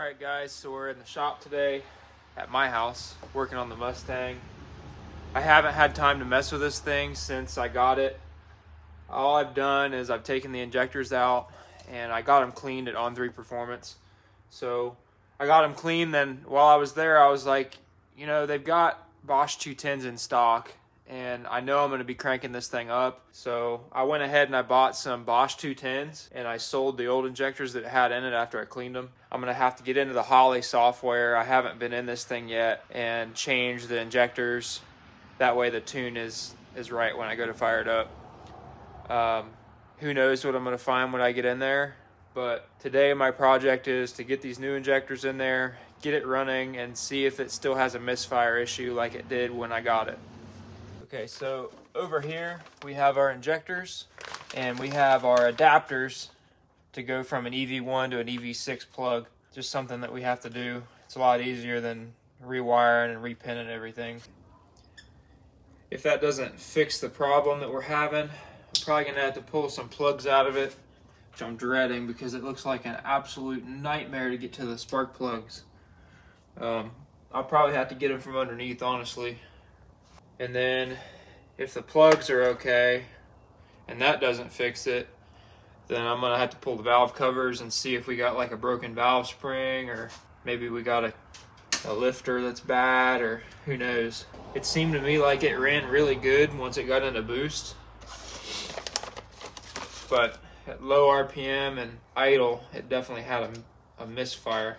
Alright guys, so we're in the shop today at my house working on the Mustang. I haven't had time to mess with this thing since I got it. All I've done is I've taken the injectors out and I got them cleaned at On3 Performance. So I got them clean, then while I was there I was like, you know, they've got Bosch 210s in stock and I know I'm going to be cranking this thing up. So I went ahead and I bought some Bosch 210s and I sold the old injectors that it had in it after I cleaned them. I'm going to have to get into the Holly software. I haven't been in this thing yet and change the injectors. That way the tune is right when I go to fire it up. Who knows what I'm going to find when I get in there. But today my project is to get these new injectors in there, get it running, and see if it still has a misfire issue like it did when I got it. Okay, so over here we have our injectors and we have our adapters to go from an EV1 to an EV6 plug. Just something that we have to do. It's a lot easier than rewiring and repinning everything. If that doesn't fix the problem that we're having, I'm probably gonna have to pull some plugs out of it, which I'm dreading because it looks like an absolute nightmare to get to the spark plugs. I'll probably have to get them from underneath, honestly. And then if the plugs are okay and that doesn't fix it, then I'm gonna have to pull the valve covers and see if we got like a broken valve spring, or maybe we got a lifter that's bad, or who knows. It seemed to me like it ran really good once it got into boost, but at low RPM and idle it definitely had a misfire.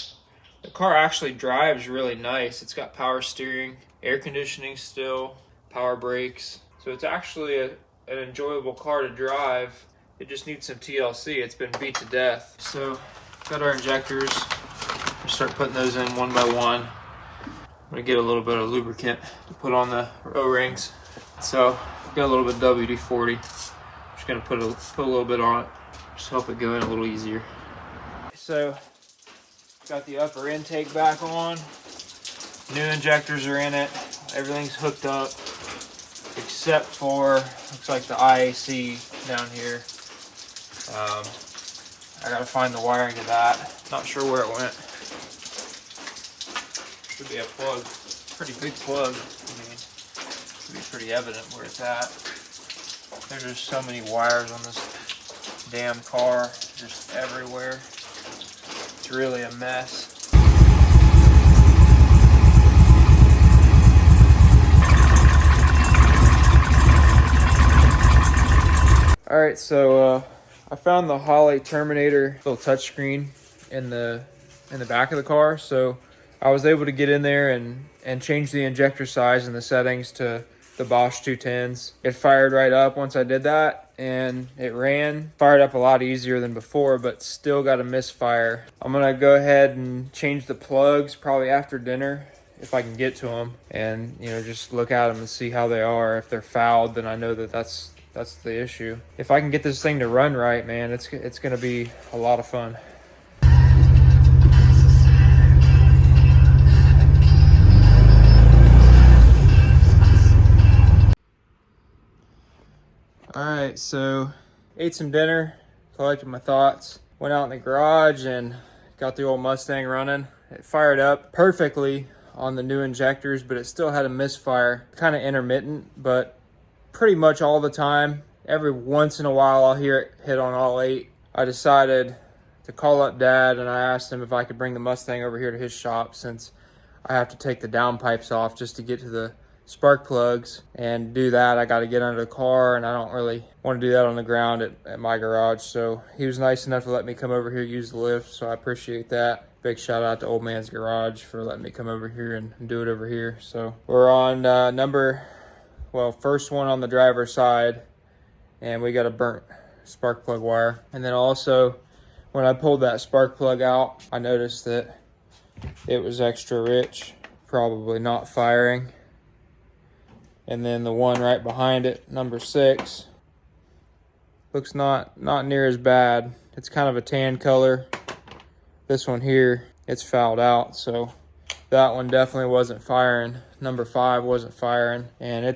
The car actually drives really nice. It's got power steering, air conditioning still, power brakes, so it's actually an enjoyable car to drive. It just needs some TLC. It's been beat to death. So got our injectors. We'll start putting those in one by one. I'm gonna get a little bit of lubricant to put on the O-rings. So got a little bit of WD-40. Just gonna put a little bit on it, just help it go in a little easier. So got the upper intake back on. New injectors are in it. Everything's hooked up except for, looks like the IAC down here. I gotta find the wiring to that. Not sure where it went. Should be a plug. Pretty big plug. I mean, should be pretty evident where it's at. There's just so many wires on this damn car, just everywhere. It's really a mess. Alright, so I found the Holley Terminator little touchscreen in the back of the car. So I was able to get in there and change the injector size and the settings to the Bosch 210s. It fired right up once I did that, and it fired up a lot easier than before, but still got a misfire. I'm gonna go ahead and change the plugs probably after dinner if I can get to them, and you know, just look at them and see how they are. If they're fouled, then I know that that's the issue. If I can get this thing to run right, man, it's gonna be a lot of fun. Alright, so ate some dinner, collected my thoughts, went out in the garage and got the old Mustang running. It fired up perfectly on the new injectors, but it still had a misfire. Kind of intermittent, but pretty much all the time. Every once in a while I'll hear it hit on all 8. I decided to call up Dad and I asked him if I could bring the Mustang over here to his shop, since I have to take the downpipes off just to get to the spark plugs. And to do that I got to get under the car, and I don't really want to do that on the ground at my garage. So he was nice enough to let me come over here use the lift, so I appreciate that. Big shout out to Old Man's Garage for letting me come over here and do it over here. So we're on first one on the driver's side, and we got a burnt spark plug wire. And then also when I pulled that spark plug out, I noticed that it was extra rich, probably not firing. And then the one right behind it, number 6, looks not near as bad. It's kind of a tan color. This one here, it's fouled out, so that one definitely wasn't firing. Number 5 wasn't firing, and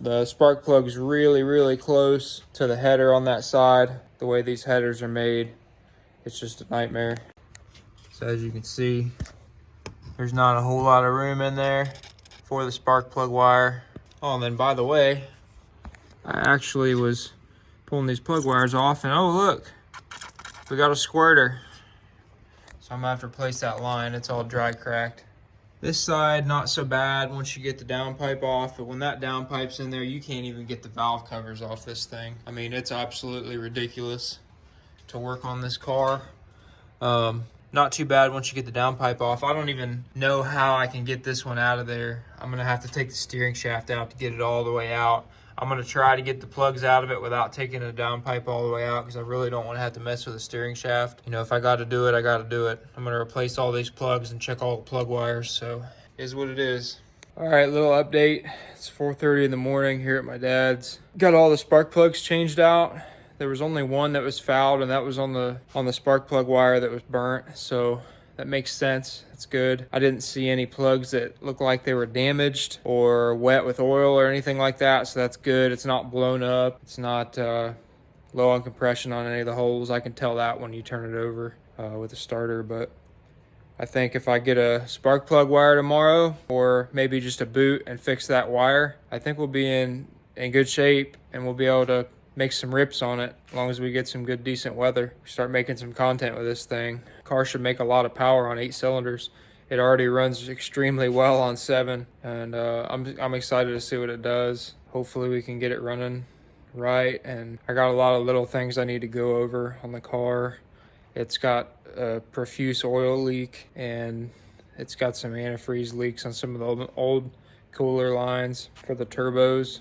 the spark plug's really close to the header on that side. The way these headers are made, it's just a nightmare. So as you can see, there's not a whole lot of room in there for the spark plug wire. Oh, and then by the way, I actually was pulling these plug wires off, and oh look, we got a squirter. So I'm gonna have to replace that line. It's all dry cracked. This side, not so bad once you get the downpipe off, but when that downpipe's in there, you can't even get the valve covers off this thing. I mean, it's absolutely ridiculous to work on this car. Not too bad once you get the downpipe off. I don't even know how I can get this one out of there. I'm gonna have to take the steering shaft out to get it all the way out. I'm gonna try to get the plugs out of it without taking the downpipe all the way out, because I really don't want to have to mess with the steering shaft. You know, if I got to do it, I got to do it. I'm gonna replace all these plugs and check all the plug wires, so it is what it is. All right, little update. It's 4:30 in the morning here at my dad's. Got all the spark plugs changed out. There was only one that was fouled, and that was on the spark plug wire that was burnt, so that makes sense. It's good. I didn't see any plugs that looked like they were damaged or wet with oil or anything like that, so that's good. It's not blown up. It's not low on compression on any of the holes. I can tell that when you turn it over with the starter, but I think if I get a spark plug wire tomorrow, or maybe just a boot and fix that wire, I think we'll be in good shape, and we'll be able to make some rips on it as long as we get some good decent weather. Start making some content with this thing. Car should make a lot of power on 8 cylinders. It already runs extremely well on 7, and I'm excited to see what it does. Hopefully we can get it running right, and I got a lot of little things I need to go over on the car. It's got a profuse oil leak, and it's got some antifreeze leaks on some of the old cooler lines for the turbos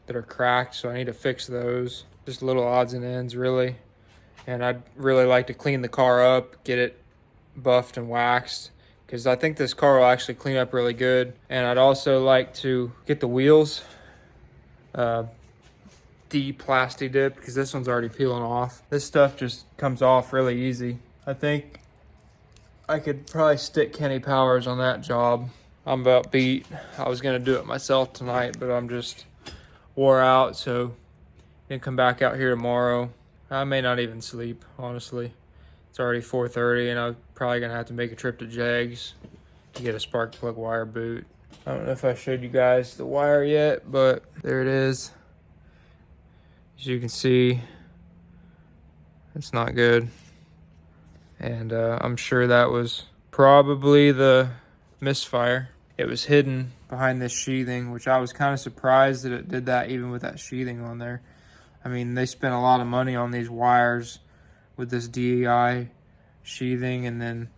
that are cracked, so I need to fix those. Just little odds and ends, really. And I'd really like to clean the car up, get it buffed and waxed, because I think this car will actually clean up really good. And I'd also like to get the wheels de-plasti dipped, because this one's already peeling off. This stuff just comes off really easy. I think I could probably stick Kenny Powers on that job. I'm about beat. I was gonna do it myself tonight, but I'm just wore out, so gonna come back out here tomorrow. I may not even sleep, honestly. It's already 4:30, and I'm probably gonna have to make a trip to Jags to get a spark plug wire boot. I don't know if I showed you guys the wire yet, but there it is. As you can see, it's not good. And I'm sure that was probably the misfire. It was hidden behind this sheathing, which I was kind of surprised that it did that even with that sheathing on there. I mean, they spent a lot of money on these wires with this DEI sheathing and then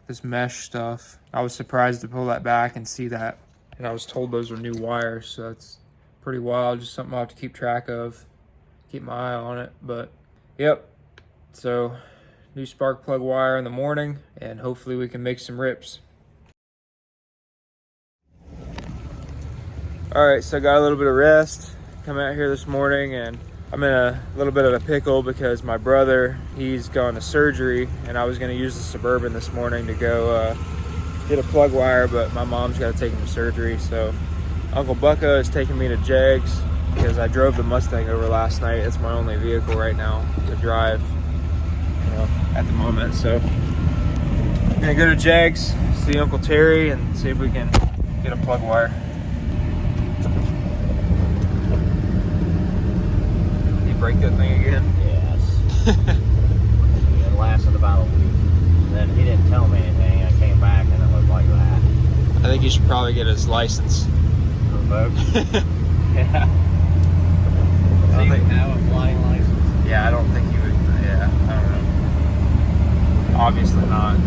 this mesh stuff. I was surprised to pull that back and see that. And I was told those were new wires, so it's pretty wild. Just something I'll have to keep track of, keep my eye on it. But yep, so new spark plug wire in the morning, and hopefully we can make some rips. All right, so I got a little bit of rest. Come out here this morning, and I'm in a little bit of a pickle because my brother, he's gone to surgery, and I was gonna use the Suburban this morning to go get a plug wire, but my mom's gotta take him to surgery. So Uncle Bucka is taking me to Jags because I drove the Mustang over last night. It's my only vehicle right now to drive, you know, at the moment. So I'm gonna go to Jags, see Uncle Terry, and see if we can get a plug wire. Break that thing again? Yes. It lasted about a week. Then he didn't tell me anything. I came back and it looked like that. I think you should probably get his license revoked. Yeah. Does he have a flying license? Yeah, I don't think he would. Yeah, I don't know. Obviously not.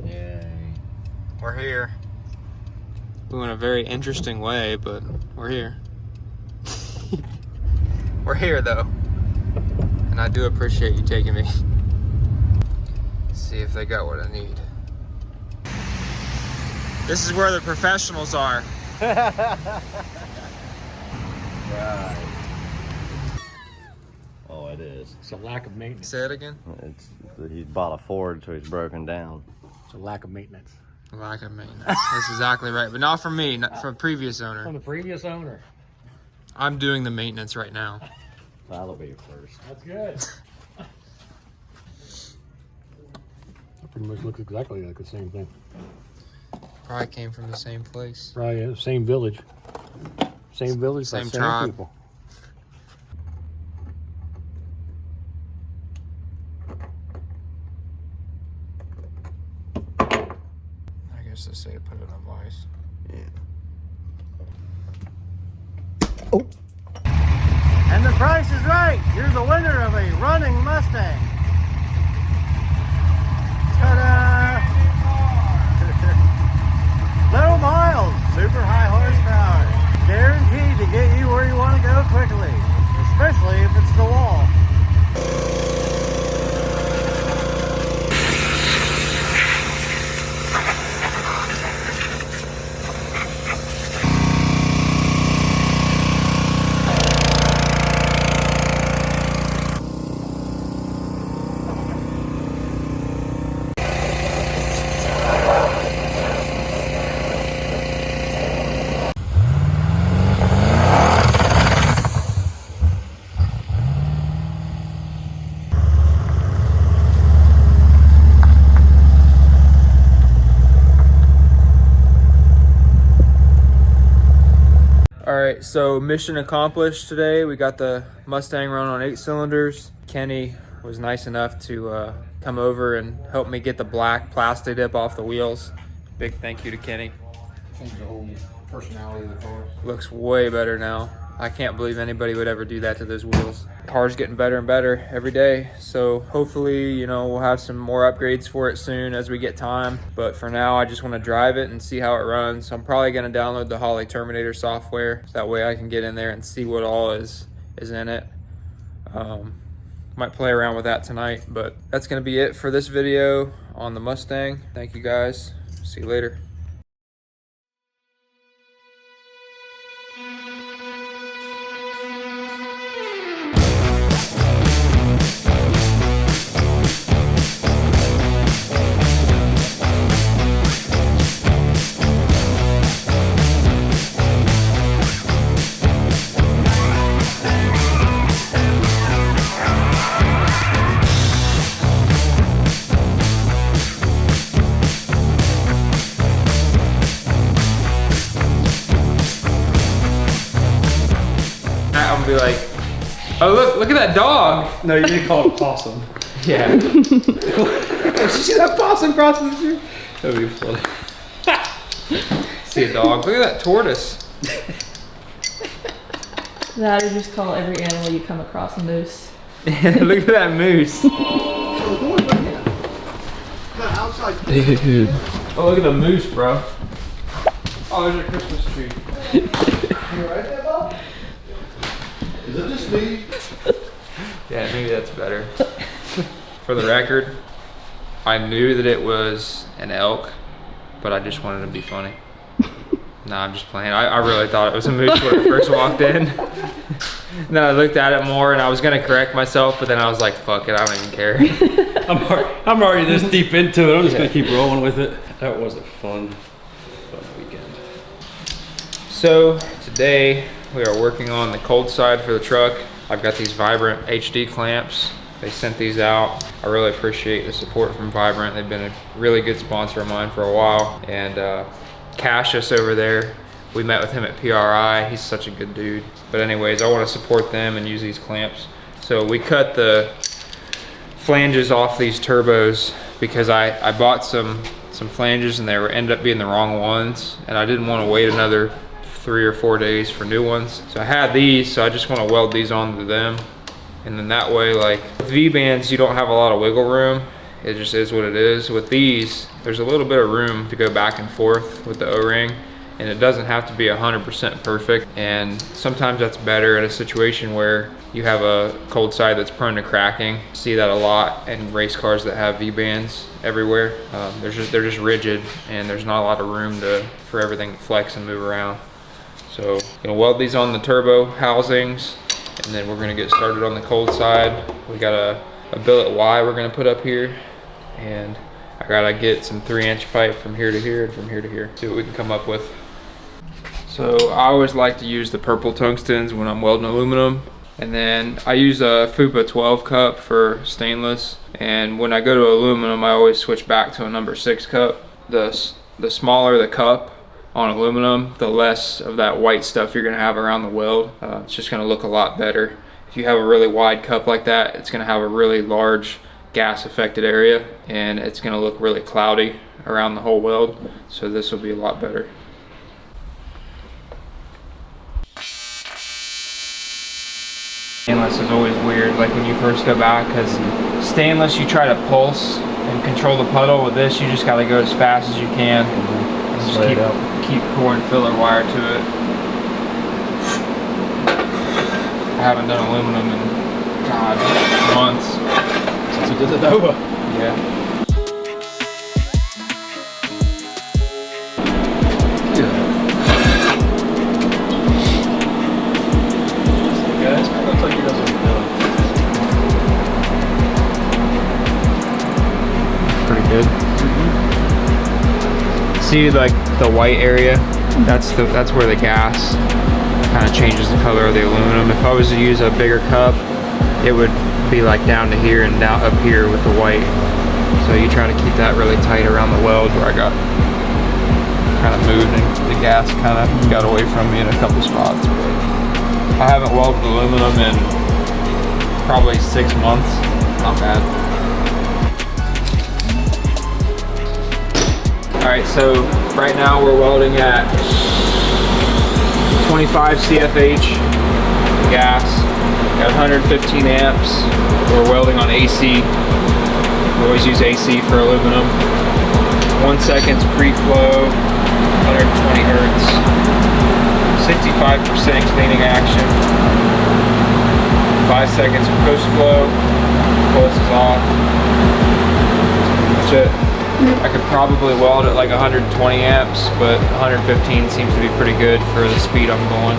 Yay. We're here. We went a very interesting way, but we're here. We're here though. And I do appreciate you taking me. Let's see if they got what I need. This is where the professionals are. Right. Oh, it is. It's a lack of maintenance. Say it again? It's he bought a Ford, so he's broken down. It's a lack of maintenance. Lack of maintenance. That's exactly right. But not from me, not from a previous owner. From the previous owner. I'm doing the maintenance right now. That'll be first. That's good. That pretty much looks exactly like the same thing. Probably came from the same place. Right, yeah, same village. Same village, Same same tribe. people. I guess they say put it in a vise. Oh. And the price is right. You're the winner of a running Mustang. Ta-da! Low miles, super high horsepower. Guaranteed to get you where you want to go quickly, especially if it's the wall. All right, so mission accomplished today. We got the Mustang run on 8 cylinders. Kenny was nice enough to come over and help me get the black plastic dip off the wheels. Big thank you to Kenny. Changed the whole personality of the car. Looks way better now. I can't believe anybody would ever do that to those wheels. The car's getting better and better every day. So hopefully, you know, we'll have some more upgrades for it soon as we get time. But for now, I just want to drive it and see how it runs. I'm probably going to download the Holley Terminator software. That way I can get in there and see what all is in it. Might play around with that tonight, but that's going to be it for this video on the Mustang. Thank you guys. See you later. I'm gonna be like, oh look at that dog. No, you didn't call it possum. Yeah. Did you see that possum crossing the street? That'd be funny. See a dog. Look at that tortoise. That or just call every animal you come across a moose. Look at that moose. Dude. Oh, look at the moose, bro. Oh, there's a Christmas tree. Is it just me? Yeah, maybe that's better. For the record, I knew that it was an elk, but I just wanted to be funny. No, I'm just playing. I really thought it was a moose when I first walked in. Then I looked at it more and I was gonna correct myself, but then I was like, fuck it, I don't even care. I'm already this deep into it. I'm just gonna keep rolling with it. That was a fun weekend. So today we are working on the cold side for the truck. I've got these Vibrant HD clamps. They sent these out. I really appreciate the support from Vibrant. They've been a really good sponsor of mine for a while. And Cassius over there, we met with him at PRI. He's such a good dude. But anyways, I want to support them and use these clamps. So we cut the flanges off these turbos because I bought some flanges and they ended up being the wrong ones. And I didn't want to wait another 3 or 4 days for new ones. So I had these, so I just want to weld these onto them. And then that way, like with V-bands, you don't have a lot of wiggle room. It just is what it is. With these, there's a little bit of room to go back and forth with the O-ring, and it doesn't have to be 100% perfect. And sometimes that's better in a situation where you have a cold side that's prone to cracking. See that a lot in race cars that have V-bands everywhere. They're just rigid, and there's not a lot of room for everything to flex and move around. So gonna weld these on the turbo housings, and then we're gonna get started on the cold side. We got a billet Y we're gonna put up here, and I gotta get some 3-inch pipe from here to here and from here to here. See what we can come up with. So I always like to use the purple tungstens when I'm welding aluminum. And then I use a FUPA 12 cup for stainless. And when I go to aluminum, I always switch back to a number 6 cup. The smaller the cup on aluminum, the less of that white stuff you're gonna have around the weld. It's just gonna look a lot better. If you have a really wide cup like that, it's gonna have a really large gas affected area, and it's gonna look really cloudy around the whole weld. So this will be a lot better. Stainless is always weird, like when you first go back, because stainless you try to pulse and control the puddle. With this, you just gotta go as fast as you can. Just keep pouring filler wire to it. I haven't done aluminum in, God, months. Since we did the Nova. Yeah. Guys, it looks like he doesn't know. Pretty good. See, like the white area, that's where the gas kind of changes the color of the aluminum. If I was to use a bigger cup, it would be like down to here and down up here with the white. So you try to keep that really tight around the weld where I got kind of moved and the gas kind of got away from me in a couple spots. I haven't welded aluminum in probably 6 months. Not bad. Alright, so right now we're welding at 25 CFH gas, got 115 amps. We're welding on AC. We always use AC for aluminum. 1 second's pre-flow, 120 hertz. 65% cleaning action. 5 seconds post flow. Pulse is off. That's it. I could probably weld at like 120 amps, but 115 seems to be pretty good for the speed I'm going.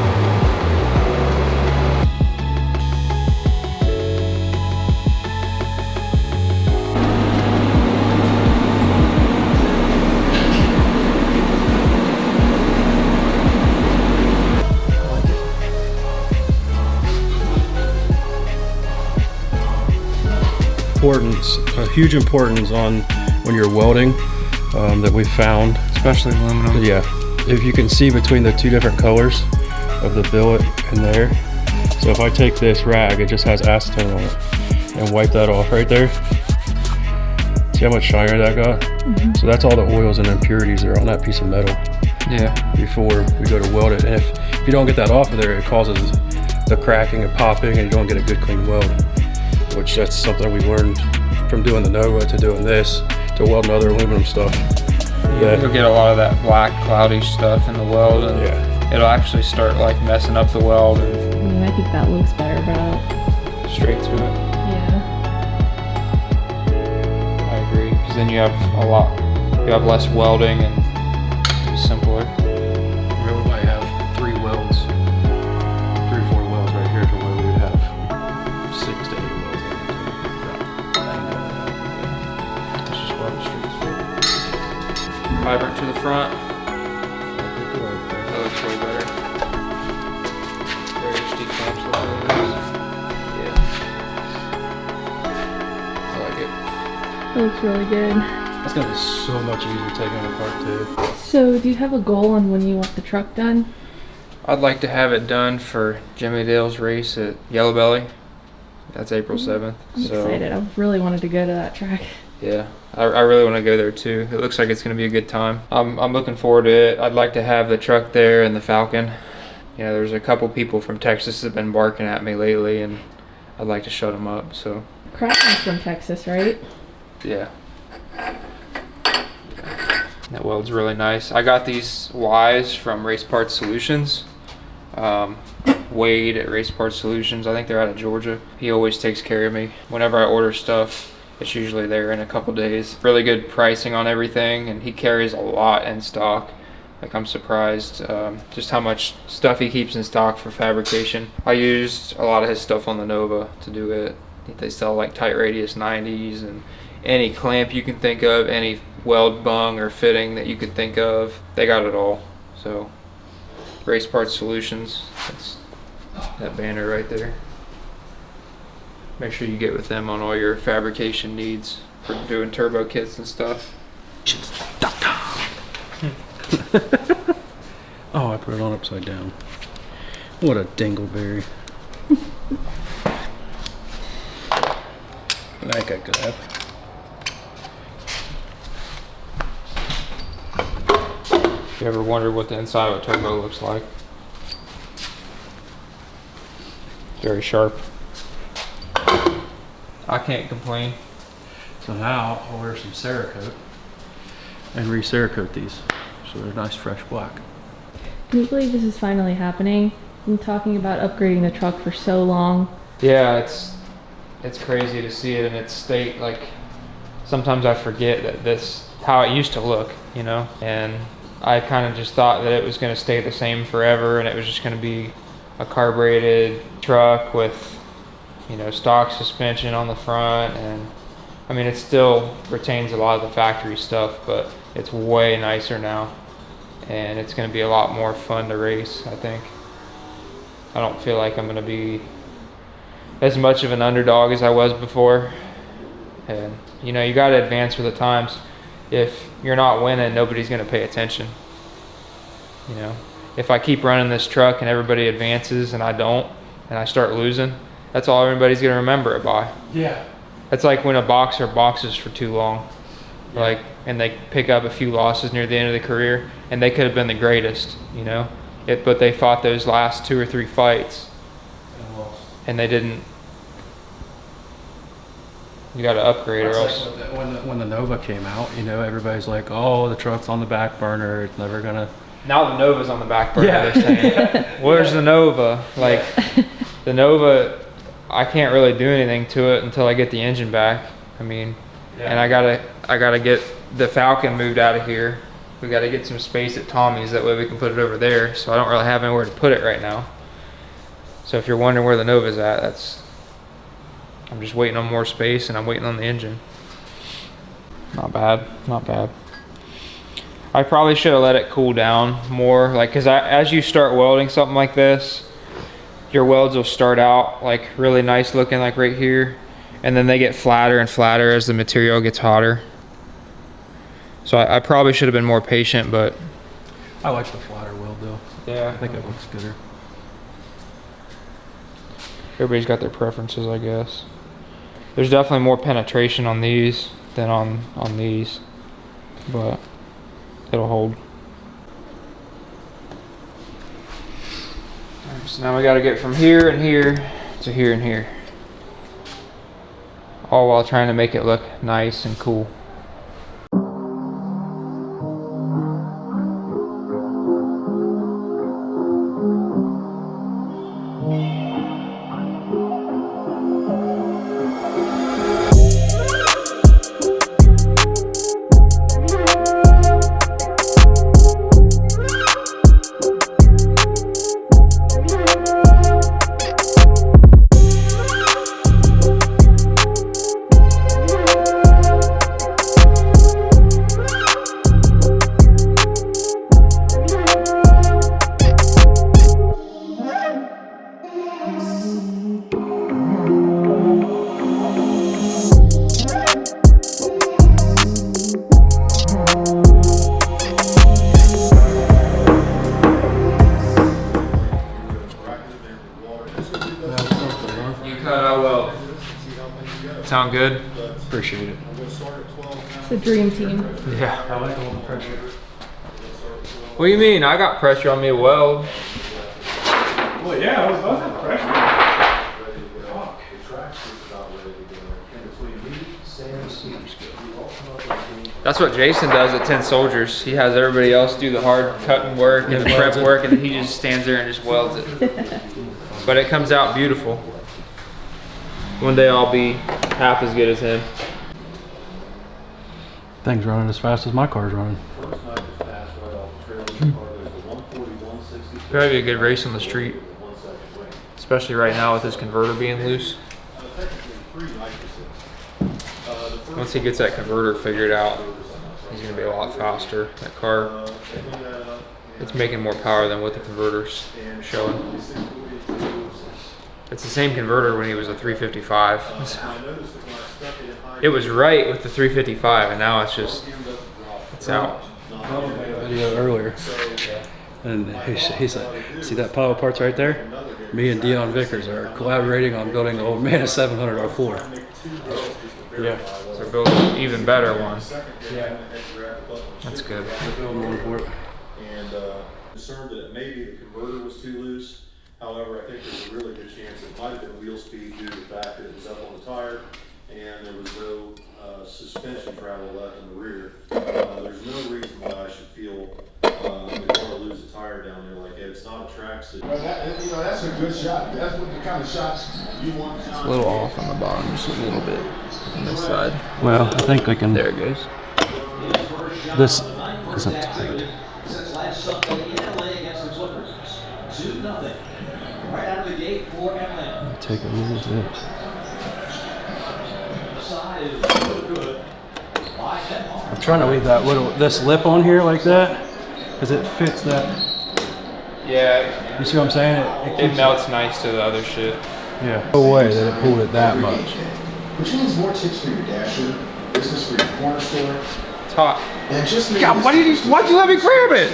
A huge importance on when you're welding that we found, Especially aluminum. yeah, if you can see between the two different colors of the billet and there. So if I take this rag, it just has acetone on it, and wipe that off right there, see how much shiner that got? So that's all the oils and impurities that are on that piece of metal. Yeah. Before we go to weld it, and if you don't get that off of there, it causes the cracking and popping, and you don't get a good clean weld. Which that's something we learned from doing the Nova to doing this to welding other aluminum stuff. Yeah, you'll get a lot of that black cloudy stuff in the weld, and it'll actually start like messing up the weld. And I mean, I think that looks better, but straight to it. yeah. I agree, because then you have less welding and it's simpler. We might have 3 or 4 welds right here to where we would have 6 to 8 welds. Let's just weld it straight through. Vibrant to the front. That looks way better. Their HD clamps look really nice. Yeah. I like it. It looks really good. That's gonna be so much easier taking it apart too. So, do you have a goal on when you want the truck done? I'd like to have it done for Jimmy Dale's race at Yellow Belly. That's April 7th. I'm excited. I really wanted to go to that track. Yeah, I really want to go there too. It looks like it's going to be a good time. I'm looking forward to it. I'd like to have the truck there and the Falcon. Yeah, there's a couple people from Texas that have been barking at me lately, and I'd like to shut them up. So. Kraken's from Texas, right? Yeah. That weld's really nice. I got these Ys from Race Parts Solutions. Wade at Race Parts Solutions. I think they're out of Georgia. He always takes care of me. Whenever I order stuff, it's usually there in a couple days. Really good pricing on everything, and he carries a lot in stock. Like, I'm surprised just how much stuff he keeps in stock for fabrication. I used a lot of his stuff on the Nova to do it. They sell like tight radius 90s and any clamp you can think of, any weld bung or fitting that you could think of. They got it all. So Race Parts Solutions, that's that banner right there. make sure you get with them on all your fabrication needs for doing turbo kits and stuff. Oh, I put it on upside down. What a dingleberry. That got good. You ever wondered what the inside of a turbo looks like? Very sharp. I can't complain. So now I'll wear some Cerakote and re-Cerakote these so they're nice fresh black. Can you believe this is finally happening? I'm talking about upgrading the truck for so long. Yeah, it's crazy to see it in its state. Like, sometimes I forget that this how it used to look, you know, and I kind of just thought that it was going to stay the same forever and it was just going to be a carbureted truck with, you know, stock suspension on the front. And I mean, it still retains a lot of the factory stuff, but it's way nicer now and it's going to be a lot more fun to race, I think. I don't feel like I'm going to be as much of an underdog as I was before. And you know, you got to advance with the times. If you're not winning, nobody's going to pay attention. You know, if I keep running this truck and everybody advances and I don't, and I start losing, that's all everybody's going to remember it by. Yeah. It's like when a boxer boxes for too long, like, and they pick up a few losses near the end of the career, and they could have been the greatest, you know, but they fought those last 2 or 3 fights, and they didn't. You got to upgrade, or else. Like when the Nova came out, you know, everybody's like, "Oh, the truck's on the back burner. It's never gonna." Now the Nova's on the back burner. Yeah. They're saying. Where's the Nova? Like, the Nova, I can't really do anything to it until I get the engine back. I mean, and I gotta get the Falcon moved out of here. We gotta get some space at Tommy's, that way we can put it over there. So I don't really have anywhere to put it right now. So if you're wondering where the Nova's at, I'm just waiting on more space and I'm waiting on the engine. Not bad, not bad. I probably should have let it cool down more, like, cause as you start welding something like this, your welds will start out like really nice looking, like right here, and then they get flatter and flatter as the material gets hotter. So I probably should have been more patient, but I like the flatter weld though. yeah, I think it looks gooder. Everybody's got their preferences, I guess. There's definitely more penetration on these than on these, but it'll hold. Alright, so now we got to get from here and here to here and here, all while trying to make it look nice and cool. Sound good? Appreciate it. It's a dream team. Yeah. I like all the pressure. What do you mean? I got pressure on me to weld. Well, yeah, I was both at pressure. That's what Jason does at 10 Soldiers. He has everybody else do the hard cutting work and the prep work, and then he just stands there and just welds it. But it comes out beautiful. One day I'll be half as good as him. Thing's running as fast as my car's running. Probably be a good race on the street, especially right now with this converter being loose. Once he gets that converter figured out, he's gonna be a lot faster. That car, it's making more power than what the converter's showing. It's the same converter when he was a 355. So it was right with the 355, and now it's out. Video earlier, and he said, "See that pile of parts right there? Me and Dion Vickers are collaborating on building the old man a 700R4." Yeah, So they're building an even better one. yeah, That's good. they're building one for it. And concerned that maybe the converter was too loose. However, I think there's a really good chance it might have been wheel speed due to the fact that it was up on the tire and there was no suspension travel left in the rear. There's no reason why I should feel we're going to lose a tire down there like that. It's not a track suit. Well, that's a good shot. That's what the kind of shots you want. It's a little off on the bottom, just a little bit on this side. Well, I think I can. There it goes. This isn't tight. Since last Sunday in LA against the Clippers. 2-0. Right out of the gate for LA. Take a little bit. The side is good. I'm trying to leave that this lip on here like that, because it fits that. Yeah, You see what I'm saying? it melts nice to the other shit. Yeah. No way that it pulled it that much. Which means more tips for your dasher, business for your corner store, It's hot. and just God, why'd you let me grab it?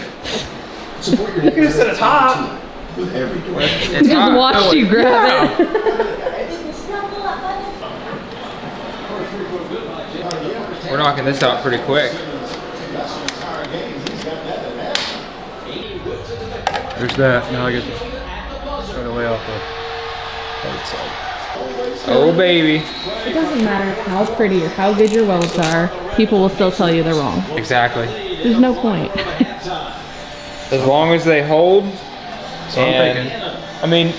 support your You could've said it's hot. with every direction. It's Just hot. watched you grab it. We're knocking this out pretty quick. There's that. Now I get to try to lay off the right side. Oh baby. It doesn't matter how pretty or how good your welds are, people will still tell you they're wrong. Exactly. There's no point. As long as they hold. So I'm thinking. I mean,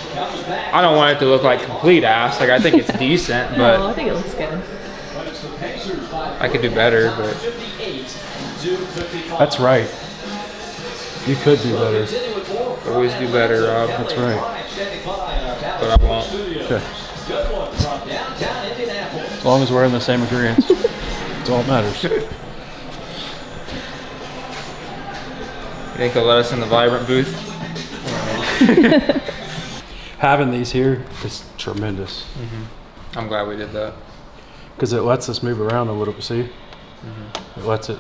I don't want it to look like complete ass. Like I think it's decent, No, I but think it looks good. I could do better. But That's right. You could do better. always do better, Rob. That's right. But I won't. Okay. As long as we're in the same agreement, that's all that matters. You think they'll let us in the vibrant booth? Having these here is tremendous I'm glad we did that. because it lets us move around a little bit. See, it lets it.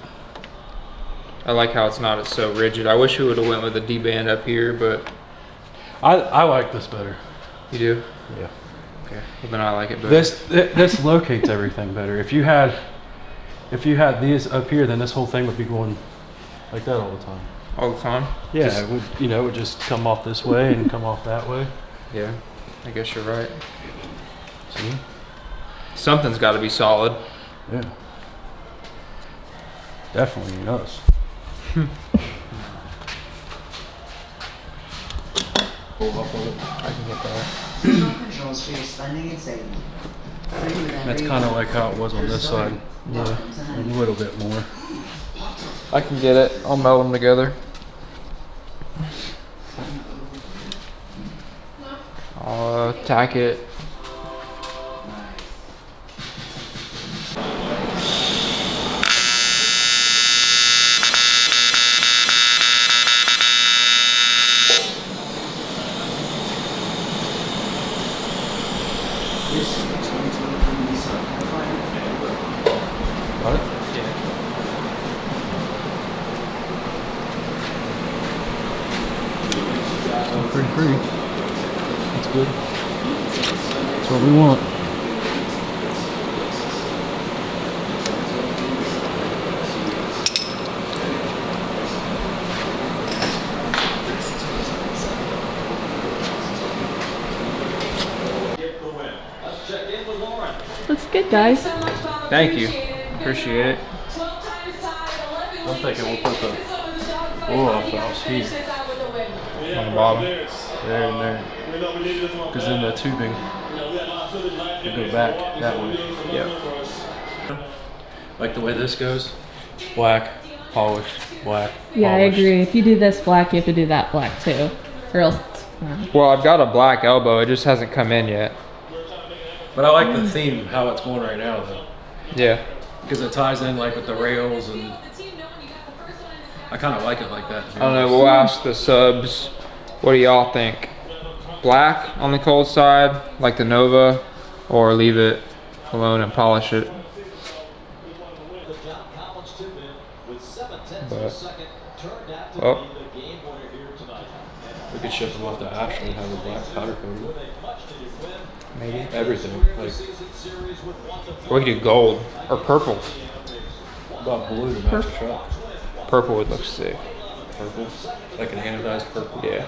I like how it's not so rigid. I wish we would have went with a D-band up here, but I like this better. you do? Yeah. Okay. Well, then I like it better. This locates everything better. If you had these up here, then this whole thing would be going like that all the time. all the time? Yeah, Just- it would. It would just come off this way and come off that way. Yeah. I guess you're right. See? Something's got to be solid. Yeah. Definitely us. Pull off of it. I can get that. Controls for your spending and saving. Free with That's every kind of like how it was on this side. Yeah. A little bit more. I can get it. I'll meld them together. I'll tack it. Got it? I'm pretty free. That's good. That's what we want. Looks good, guys. Thank you. Appreciate it. I'm thinking we'll put the blow-off valves here. On the bottom. There and there. Because then the tubing will go back that way. Yep. Like the way this goes. Black, polished, black, Yeah, I polished. agree. If you do this black, you have to do that black too. Or else, Well, I've got a black elbow. It just hasn't come in yet. But I like the theme, how it's going right now though. Yeah. Because it ties in like with the rails and I kind of like it like that. to be I don't know. honest. We'll ask the subs. What do y'all think? black on the cold side, like the Nova, or leave it alone and polish it. But, well, We could ship them off to Ashland and have a black powder coating. maybe. Everything. Like, Or we could do gold or purple. about blue to match the truck. Purple would look sick. Purple. Like an anodized purple. Yeah.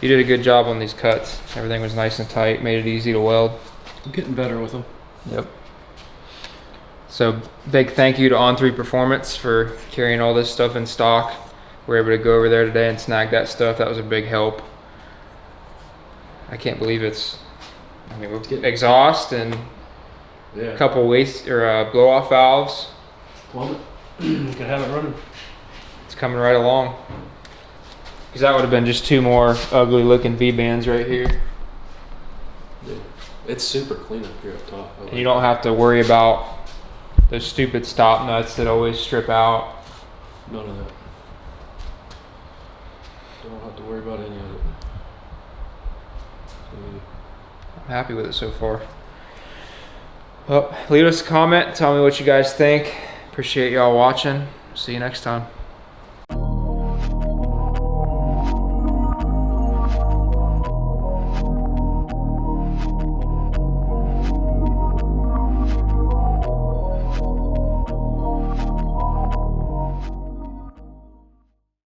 You did a good job on these cuts. Everything was nice and tight, made it easy to weld. I'm getting better with them. Yep. So big thank you to On3 Performance for carrying all this stuff in stock. We were able to go over there today and snag that stuff. That was a big help. I can't believe it's, I mean, we're exhaust and Yeah. a couple waste or blow off valves. Plumb it. You can have it running. It's coming right along. Because that would have been just two more ugly looking V-bands right here. Yeah. It's super clean up here up top. And you don't have to worry about those stupid stop nuts that always strip out. None of that. Don't have to worry about any of it. I'm happy with it so far. Well, leave us a comment. Tell me what you guys think. Appreciate y'all watching. See you next time.